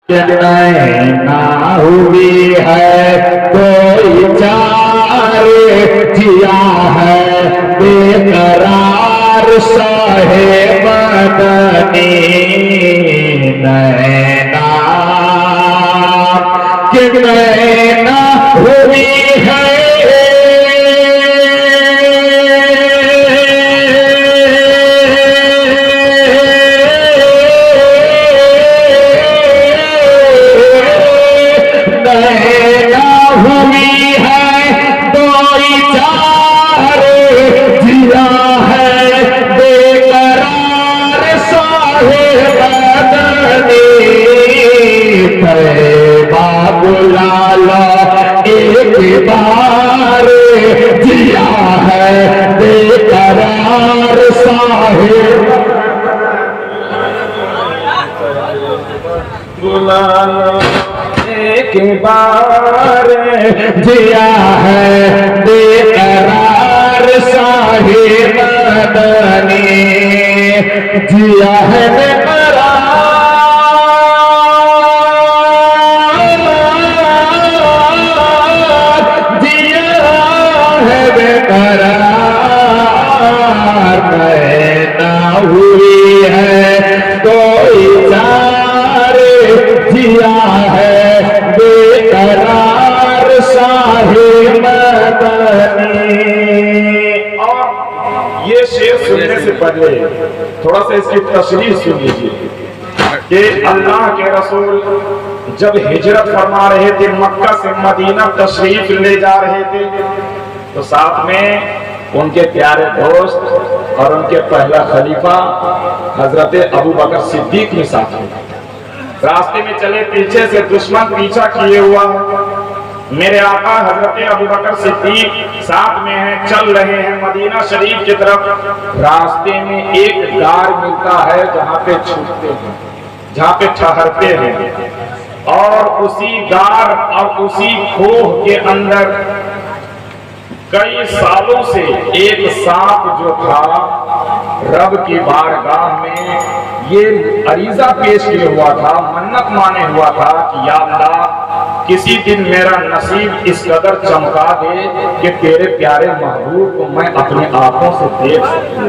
ना हुई है कोई चारे जिया है बेकरार सहे बदनी नैना कि नैना हुई है एक बार जिया है बेकरार साहिब बुला लो एक बार जिया है बेकरार साहिब मदनी जिया है बेकरार नैना हुई है कोई चारे जिया है बेकरार साहिब मदनी। और ये शेर सुनने से पहले थोड़ा सा इसकी तशरीह सुन लीजिए कि अल्लाह के रसूल जब हिजरत फरमा रहे थे, मक्का से मदीना तशरीफ ले जा रहे थे, तो साथ में उनके प्यारे दोस्त और उनके पहला खलीफा हजरत अबू बकर सिद्दीक ने साथ में रास्ते में चले, पीछे से दुश्मन पीछा किए हुआ, मेरे आका हजरत अबू बकर सिद्दीक साथ में हैं, चल रहे हैं मदीना शरीफ की तरफ। रास्ते में एक गार मिलता है जहाँ पे छूटते हैं, जहाँ पे ठहरते हैं, और उसी गार और उसी खोह के अंदर कई सालों से एक सांप जो था रब की बारगाह में ये अरीजा पेश किया हुआ था, मन्नत माने हुआ था कि या अल्लाह किसी दिन मेरा नसीब इस कदर चमका दे कि तेरे प्यारे महबूब को मैं अपनी आंखों से देख सकूं।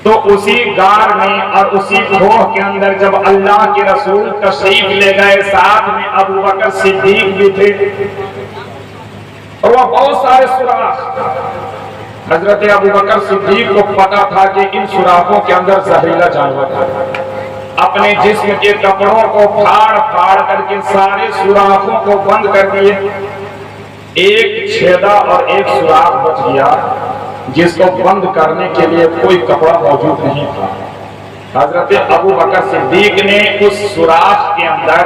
तो उसी गार में और उसी खोह के अंदर जब अल्लाह के रसूल तशरीफ ले गए, साथ में अबू बकर सिद्दीक भी थे, और वह बहुत सारे सुराख, हजरत अबू बकर सिद्दीक को पता था कि इन सुराखों के अंदर जहरीला जानवर है। अपने जिस्म के कपड़ों को फाड़ फाड़ करके सारे सुराखों को बंद कर दिए, एक छेदा और एक सुराख बच गया जिसको बंद करने के लिए कोई कपड़ा मौजूद नहीं था। हजरत अबू बकर सिद्दीक ने उस सुराख के अंदर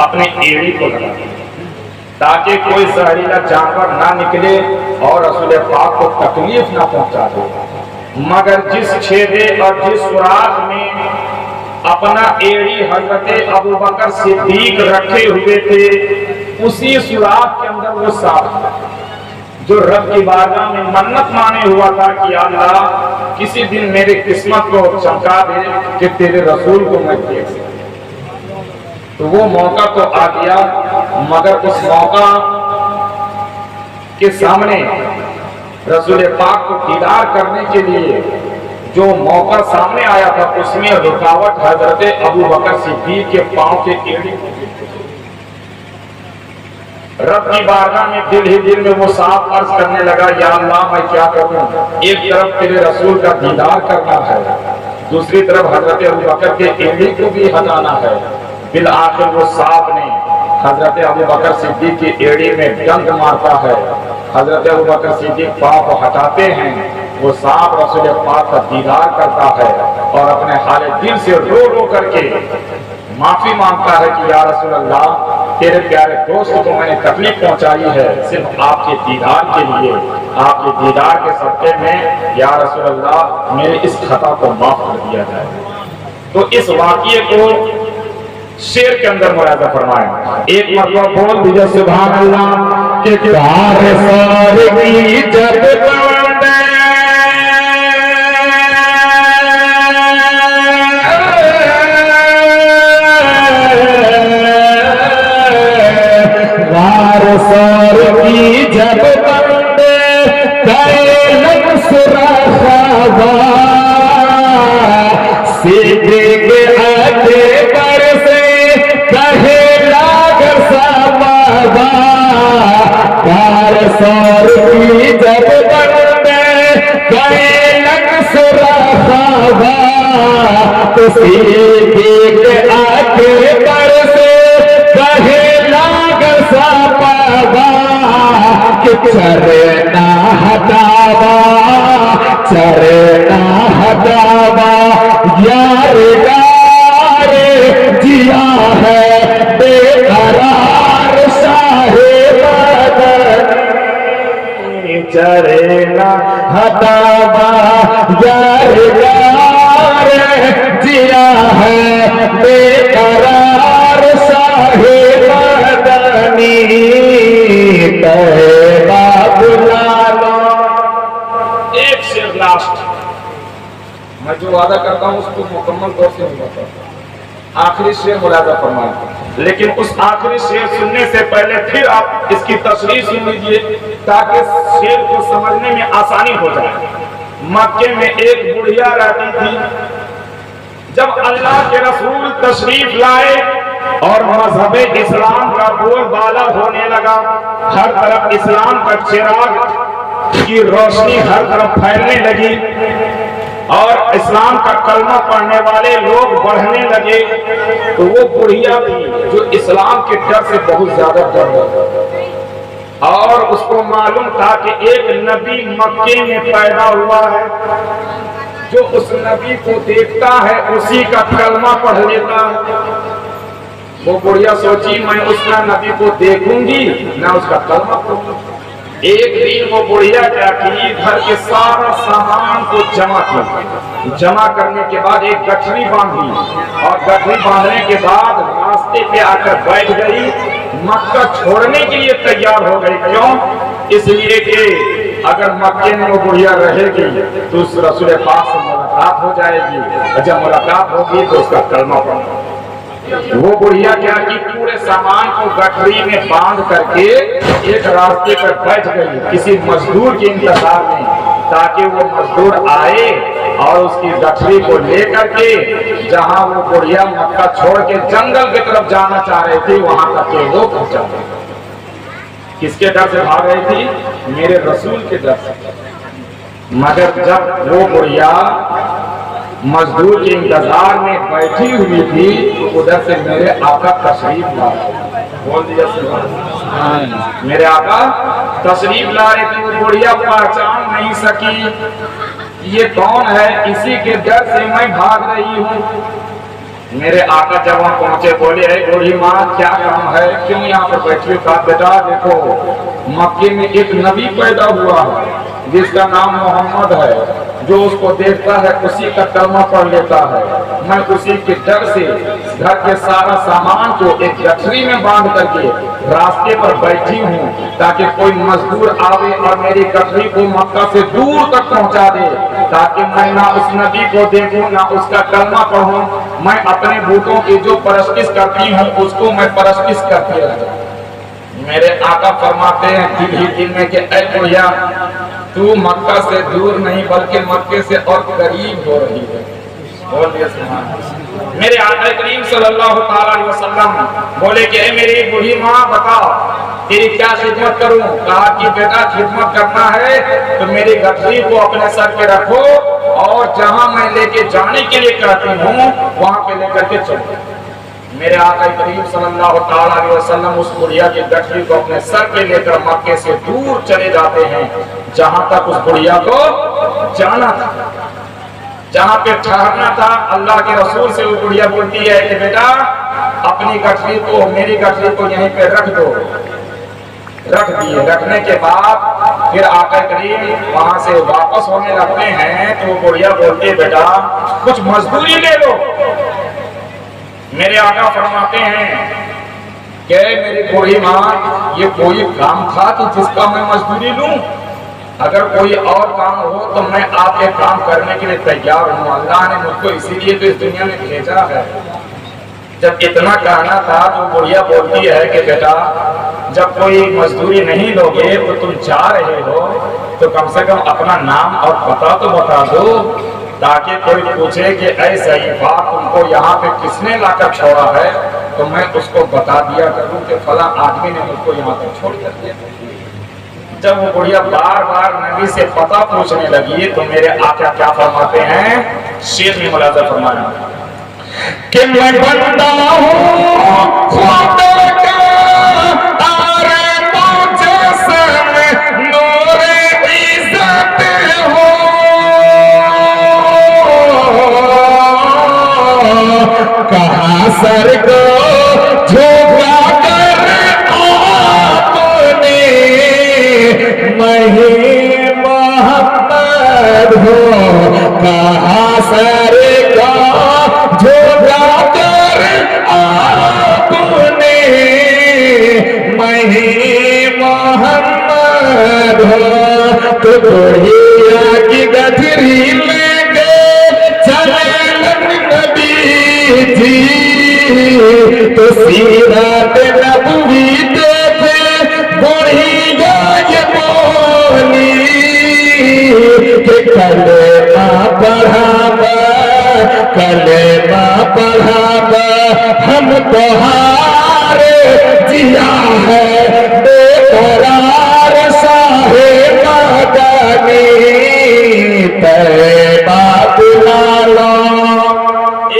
अपनी एड़ी को लगा दिया ताकि कोई जहरीला जानवर ना निकले और रसूल पाक को तकलीफ ना पहुंचा दे। मगर जिस छेदे और जिस सुराख में अपना एड़ी हजरत अबू बकर सिद्दीक रखे हुए थे, उसी सुराख के अंदर वो सांप जो रब की बारगाह में मन्नत माने हुआ था कि अल्लाह किसी दिन मेरे किस्मत को चमका दे कि तेरे रसूल को मैं देख सकूं। तो वो मौका तो आ गया, मगर उस मौका के सामने रसूल पाक को दीदार करने के लिए जो मौका सामने आया था, उसमें रुकावट हजरत अबू बकर सिद्दीक के पांव के एड़ी। रब की बारगाह में दिल ही दिल में वो सांप अर्ज करने लगा, या अल्लाह मैं क्या करूं, एक तरफ तेरे रसूल का दीदार करना है, दूसरी तरफ हजरत अबू बकर के एड़ी को भी हटाना है। बिल आखिर वो सांप ने हजरत अबू बकर सिद्दीक की एड़ी में डंक मारता है। हजरत अबू बकर सिद्दीक पांव को हटाते हैं, वो सांप रसूल पाक का दीदार करता है और अपने हाले दिल से रो रो करके माफी मांगता है कि या रसूल अल्लाह, तेरे प्यारे दोस्त को मैंने तकलीफ पहुंचाई है, सिर्फ आपके दीदार के लिए, आपके दीदार के सदके में या रसूल अल्लाह मेरे इस खता को माफ कर दिया जाए। तो इस वाक़ये को शेर के अंदर मुलाजा फरमाया, एक मरतबा बोल दीजिए सुभान अल्लाह के प्यार सारे की जब सिद्दीक अकबर से कहे लागल सपवा कि चरना हटावा यार गारे जिया है बेकरार शाहे मदनी चरना हटावा यार गारे जिया है बेकरार शाहे मदनी तैबा बुला लो। एक शेर लास्ट, मैं जो वादा करता हूं उसको मुकम्मल तौर से होता है। आखिरी शेर मुलाजा फरमाएं, लेकिन उस आखिरी शेर सुनने से पहले फिर आप इसकी तशरीह सुन लीजिए ताकि शेर को समझने में आसानी हो जाए। मक्के में एक बुढ़िया रहती थी। जब अल्लाह के रसूल तशरीफ लाए और मजहबे इस्लाम का बोलबाला होने लगा, हर तरफ इस्लाम का चिराग की रोशनी हर तरफ फैलने लगी और इस्लाम का कलमा पढ़ने वाले लोग बढ़ने लगे, तो वो बुढ़िया थी जो इस्लाम के डर से बहुत ज्यादा डर रही और उसको मालूम था कि एक नबी मक्के में पैदा हुआ है, जो उस नबी को देखता है उसी का कलमा पढ़ लेता है। वो बुढ़िया सोची मैं उस नबी को देखूंगी ना उसका कलमा पढ़ूंगी। एक दिन वो बुढ़िया क्या की, घर के सारा सामान को जमा करने के बाद एक गठरी बांधी और गठरी बांधने के बाद रास्ते पे आकर बैठ गई। मक्का छोड़ने के लिए तैयार हो गई। क्यों? इसलिए कि अगर मक्के में वो बुढ़िया रहेगी तो उस रसूल पाक से मुलाकात हो जाएगी, जब मुलाकात होगी तो उसका कलमा पढ़ना। वो बुढ़िया क्या की, पूरे सामान को गठरी में बांध करके एक रास्ते पर बैठ गई किसी मजदूर के इंतजार में, ताकि वो मजदूर आए और उसकी गठरी को लेकर के जहां वो बुढ़िया मक्का छोड़ के जंगल की तरफ जाना चाह रही थी वहां तक के वो पहुंचा। किसके डर से भाग रही थी? मेरे रसूल के डर से। मगर जब वो बुढ़िया मजदूर के इंतजार में बैठी हुई थी तो उधर से मेरे आका तशरीफ ला बोल दिया मेरे आका तशरीफ ला रहे थे। वो बुढ़िया पहचान नहीं सकी ये कौन है, इसी के डर से मैं भाग रही हूँ। मेरे आका जब वहां पहुंचे बोले, बूढ़ी माँ क्या काम है, क्यों यहाँ पर बैठी हो? कहा बेटा देखो मक्के में एक नबी पैदा हुआ है जिसका नाम मोहम्मद है, जो उसको देखता है उसी का कलमा पढ़ लेता है। मैं उसी के डर से घर के सारा सामान को एक गठरी में बांध करके रास्ते पर बैठी हूँ ताकि कोई मजदूर आवे और मेरी गठरी को मक्का से दूर तक पहुँचा दे, ताकि मैं ना उस नबी को देखूं ना उसका कलमा पढ़ूं। मैं अपने बूटों की जो परस्तिश करती हूँ उसको मैं परस्तिश करती रहूं। मेरे आका फरमाते हैं दिल ही दिल में कि ऐ बुढ़िया तू मक्का से दूर नहीं बल्कि मक्के से और करीब हो रही है। बोल दिया मेरे आका करीम सल्लल्लाहु अलैहि वसल्लम बोले कि ऐ मेरी बूढ़ी माँ बताओ तेरी क्या खिदमत करूं? कहा कि बेटा खिदमत करना है तो मेरी गठरी को अपने सर पे रखो और जहां मैं लेके जाने के लिए कहती हूँ वहां पे लेकर के चलो। मेरे आका करीम सल्लल्लाहु अलैहि वसल्लम उस बुढ़िया की गठरी को अपने सर पे लेकर मक्के से दूर चले जाते हैं जहां तक उस बुढ़िया को जाना था, जहां पे ठहरना था। अल्लाह के रसूल से वो बुढ़िया बोलती है कि बेटा अपनी गठरी को मेरी गठरी को यहीं पे रख दो। रख दिए। रखने के बाद फिर आका करीम वहां से वापस होने लगते हैं तो वो बुढ़िया बोलती है बेटा कुछ मजदूरी ले लो। मेरे आका फरमाते हैं कि मेरी बूढ़ी माँ ये कोई काम था कि जिसका मैं मजदूरी लूं? अगर कोई और काम हो तो मैं आपके काम करने के लिए तैयार हूँ। अल्लाह ने मुझको इसीलिए तो इस दुनिया में भेजा है। जब इतना कहना था तो बुढ़िया बोलती है कि बेटा जब कोई मजदूरी नहीं लोगे तो तुम जा रहे हो तो कम से कम अपना नाम और पता तो बता दो, ताकि कोई पूछे कि ऐसा ही बात तुमको यहाँ पे किसने लाकर छोड़ा है तो मैं उसको बता दिया करूँ कि फला आदमी ने मुझको यहाँ पे छोड़ कर दिया। जब वो बुढ़िया बार बार नबी से पता पूछने लगी तो मेरे आका क्या फरमाते हैं, शेर में मुलाजा फरमाया कि मैं बंदा हूँ खुदा का और तुझ सन नूर इज्जत हो। कहा सर को झुका कर आपने मैं ही मोहम्मद हो। कहा सर को झुका कर आपने मैं ही मोहम्मद हो। तो बुढ़िया की गठरी में गए चलन नबी थी। तो सीरत नबवी देखे बुढ़िया ये बोली कि कलेमा पढ़ावा कलेमा पढ़ावा हम तो